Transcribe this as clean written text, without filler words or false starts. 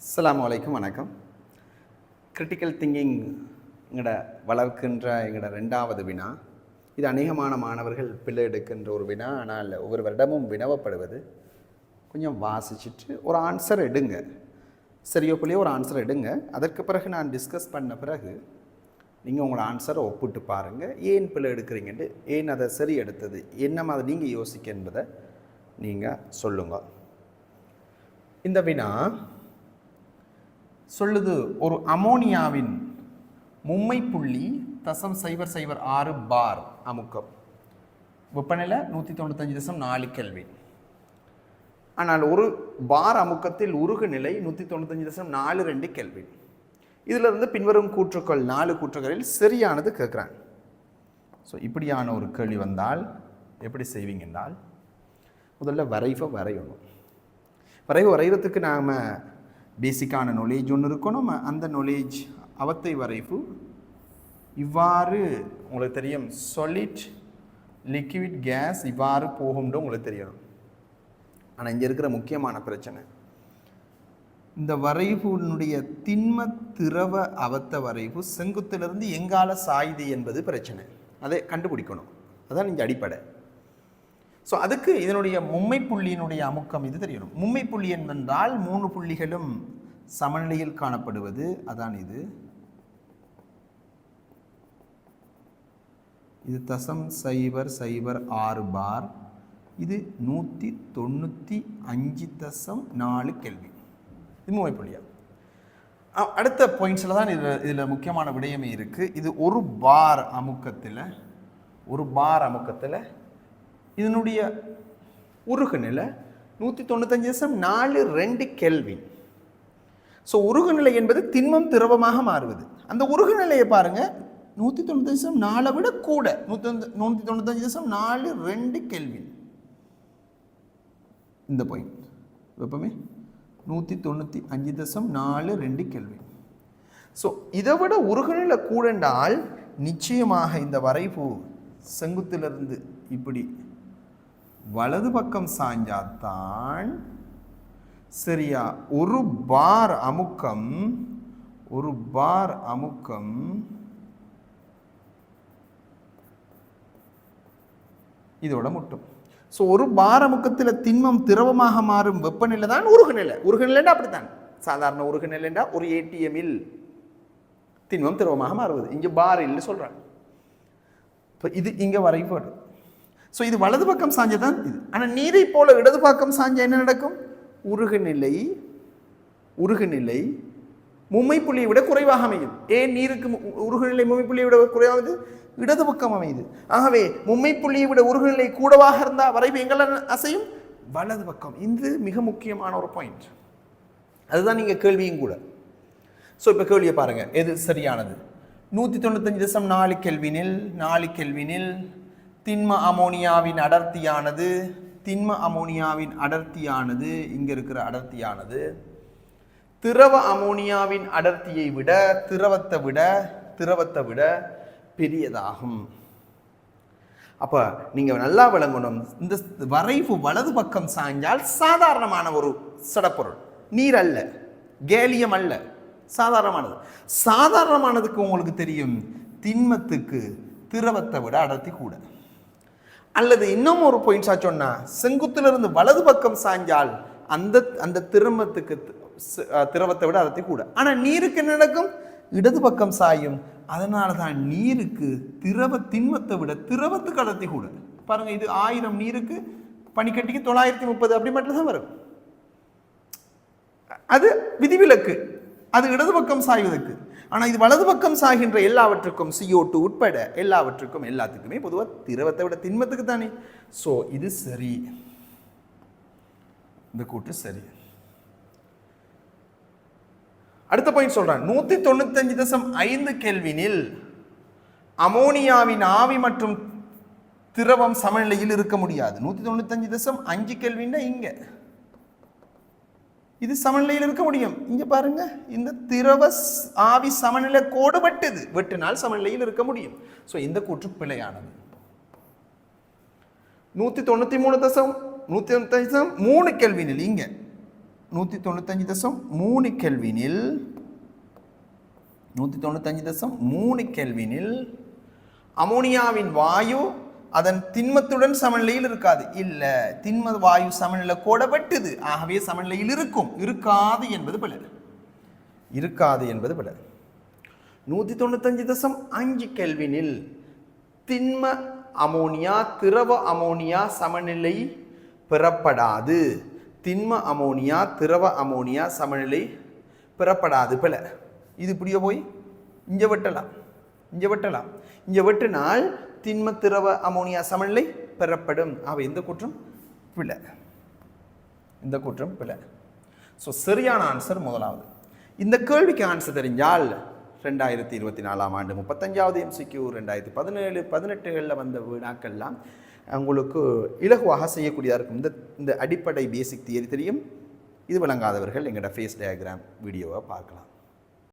அஸ்ஸலாமு அலைக்கும், வணக்கம். கிரிட்டிக்கல் திங்கிங் வளர்க்கின்ற எங்களோட ரெண்டாவது வினா. இது அநேகமான மாணவர்கள் பிள்ளை எடுக்கின்ற ஒரு வினா. ஆனால் ஒவ்வொரு வருடமும் வினவப்படுவது. கொஞ்சம் வாசிச்சுட்டு ஒரு ஆன்சர் எடுங்க, சரியோ பிள்ளையோ ஒரு ஆன்சர் எடுங்க. அதற்கு பிறகு நான் டிஸ்கஸ் பண்ண பிறகு நீங்கள் உங்களோட ஆன்சரை ஒப்பிட்டு பாருங்கள். ஏன் பிள்ளை எடுக்கிறீங்கன்ட்டு, ஏன் அதை சரி எடுத்தது, என்ன மாதிரி நீங்கள் யோசிக்க என்பதை நீங்கள் சொல்லுங்க. இந்த வினா சொல்லுது, ஒரு அமோனியாவின் மும்மை புள்ளி 0.006 பார் அமுக்கம், வெப்பநிலை 195.4 கெல்வின். ஆனால் ஒரு பார் அமுக்கத்தில் உருகு நிலை 195.42 கெல்வின். இதிலிருந்து பின்வரும் கூற்றுக்கள் 4 கூற்றுகளில் சரியானது கேட்குறாங்க. ஸோ இப்படியான ஒரு கேள்வி வந்தால் எப்படி செய்வீங்க என்றால், முதல்ல வரைவை வரையணும். வரைகிறதுக்கு நாம் பேசிக்கான நாலேஜ் ஒன்று இருக்கணும். அந்த நாலேஜ் அவத்தை வரைவு இவ்வாறு உங்களுக்கு தெரியும். சாலிட், லிக்விட், கேஸ் இவ்வாறு போகும்னு உங்களுக்கு தெரியணும். ஆனால் இங்கே இருக்கிற முக்கியமான பிரச்சனை, இந்த வரைவுனுடைய திண்ம திரவ அவத்த வரைவு செங்குத்திலிருந்து எங்கால சாயுது என்பது பிரச்சனை. அதை கண்டுபிடிக்கணும். அதான் இங்கே அடிப்படை. ஸோ அதுக்கு இதனுடைய மும்மை புள்ளியினுடைய அமுக்கம் இது தெரியணும். மும்மை புள்ளி என்றால் 3 புள்ளிகளும் சமநிலையில் காணப்படுவது. அதான் இது 0.006 பார். இது 195.4 கெல்வின். இது மும்மை புள்ளியா. அடுத்த பாயிண்ட்ஸில் தான் இதில் முக்கியமான விடயமே இருக்குது. இது ஒரு பார் அமுக்கத்தில் இதனுடைய உருகு நிலை 195.42 கெல்வின். ஸோ உருகு நிலை என்பது திண்மம் திரவமாக மாறுவது. அந்த உருகு நிலையை பாருங்கள், 195.4 விட கூட, 195.42 கெல்வின். இந்த பாயிண்ட் வெப்பமே 195.42 கெல்வின். ஸோ இதை விட உருகு நிலை கூடண்டால் நிச்சயமாக இந்த வரைவு செங்குத்திலிருந்து இப்படி வலது பக்கம் சாஞ்சாத்தான் சரியா ஒரு பார் அமுக்கம் இதோட முட்டும். ஸோ ஒரு பார் அமுக்கத்தில் திண்மம் திரவமாக மாறும் வெப்பநிலை தான் உருகுநிலை. உருகுநிலைன்னா அப்படித்தான். சாதாரண உருகுநிலைன்னா ஒரு ஏடிஎம்மில் திண்மம் திரவமாக மாறுவது. இங்கே பாரில் சொல்றாங்க. இப்போ இது இங்கே வரைபாடு. ஸோ இது வலது பக்கம் சாஞ்சதான் இது. ஆனால் நீரை போல இடது பக்கம் சாஞ்சா என்ன நடக்கும்? உருகுநிலை மும்மை புள்ளியை விட குறைவாக அமையும். ஏன் நீருக்கு உருகுநிலை மும்மை புள்ளியை விட குறைவாகுது? இடது பக்கம் அமையுது. ஆகவே மும்மை புள்ளியை விட உருகுநிலை கூடவாக இருந்தால் வரைவு எங்கெல்லாம் அசையும்? வலது பக்கம். இது மிக முக்கியமான ஒரு பாயிண்ட். அதுதான் நீங்கள் கேள்வியும் கூட. ஸோ இப்போ கேள்வியை பாருங்கள், எது சரியானது? 195.4 கெல்வினில் திண்ம அமோனியாவின் அடர்த்தியானது இங்க இருக்கிற அடர்த்தியானது திரவ அமோனியாவின் அடர்த்தியை விட திரவத்தை விட பெரியதாகும். அப்ப நீங்க நல்லா விளங்கணும், இந்த வரைவு வலது பக்கம் சாய்ந்தால் சாதாரணமான ஒரு சடப்பொருள், நீர் அல்ல, கேலியம் அல்ல, சாதாரணமானதுக்கு உங்களுக்கு தெரியும், திண்மத்துக்கு திரவத்தை விட அடர்த்தி கூட. அல்லது இன்னும் ஒரு பாயிண்ட்ஸா சொன்னா, செங்குத்திலிருந்து வலது பக்கம் சாய்ந்தால் அந்த திரவத்துக்கு திரவத்தை விட அடர்த்தி கூட. ஆனா நீருக்கு என்ன நடக்கும்? இடது பக்கம் சாயும். அதனால தான் நீருக்கு திண்மத்தை விட திரவத்துக்கு அடர்த்தி கூட. பாருங்க, இது 1000 நீருக்கு, பனிக்கட்டிக்கு 930 அப்படி மட்டும் தான் வரும். அது விதிவிலக்கு, அது இடது பக்கம் சாய்வதற்கு. ஆனால் இது வலது பக்கம் சாகின்ற எல்லாவற்றுக்கும், CO2 உட்பட எல்லாத்துக்குமே பொதுவாக திரவத்தை விட திண்மத்துக்கு தானே. ஸோ இது சரி, இந்த கூட்டு சரி. அடுத்த பாயிண்ட் சொல்றேன். 195.5 கெல்வினில் அமோனியாவின் ஆவி மற்றும் திரவம் சமநிலையில் இருக்க முடியாது. 195.5 கெல்வின் இங்க இது சமநிலையில் இருக்க முடியும். இங்க பாருங்க, இந்த திரவ ஆவி சமநிலை கோடு வெட்டினால் சமநிலையில் இருக்க முடியும். ஸோ இந்த கூற்று பிழையானது. 193.3 கெல்வினில் இங்க 195.3 கெல்வினில் 195.3 கெல்வினில் அமோனியாவின் வாயு அதன் திண்மத்துடன் சமநிலையில் இருக்காது. இல்லை, திண்ம வாயு சமநிலை கூட வெட்டுது. ஆகவே சமநிலையில் இருக்கும். இருக்காது என்பது பிழை. இருக்காது என்பது பிழை. 195.5 கெல்வினில் திண்ம அமோனியா திரவ அமோனியா சமநிலை பெறப்படாது. திண்ம அமோனியா திரவ அமோனியா சமநிலை பெறப்படாது பிழை. இது இப்படியே போய் இங்கே வெட்டலாம். இங்கே வெட்டினால் திண்ம திரவ அமோனியா சமநிலை பெறப்படும். அவை இந்த குற்றம் பிழை. ஸோ சரியான ஆன்சர் முதலாவது. இந்த கேள்விக்கு ஆன்சர் தெரிஞ்சால் 2024 ஆண்டு 35வது MCQ 2017 18களில் வந்த வினாக்கள்லாம் உங்களுக்கு இலகுவாக செய்யக்கூடியதாக இருக்கும். இந்த அடிப்படை பேசிக் தியரி தெரியும். இது விளங்காதவர்கள் எங்களோட ஃபேஸ் டயக்ராம் வீடியோவை பார்க்கலாம்.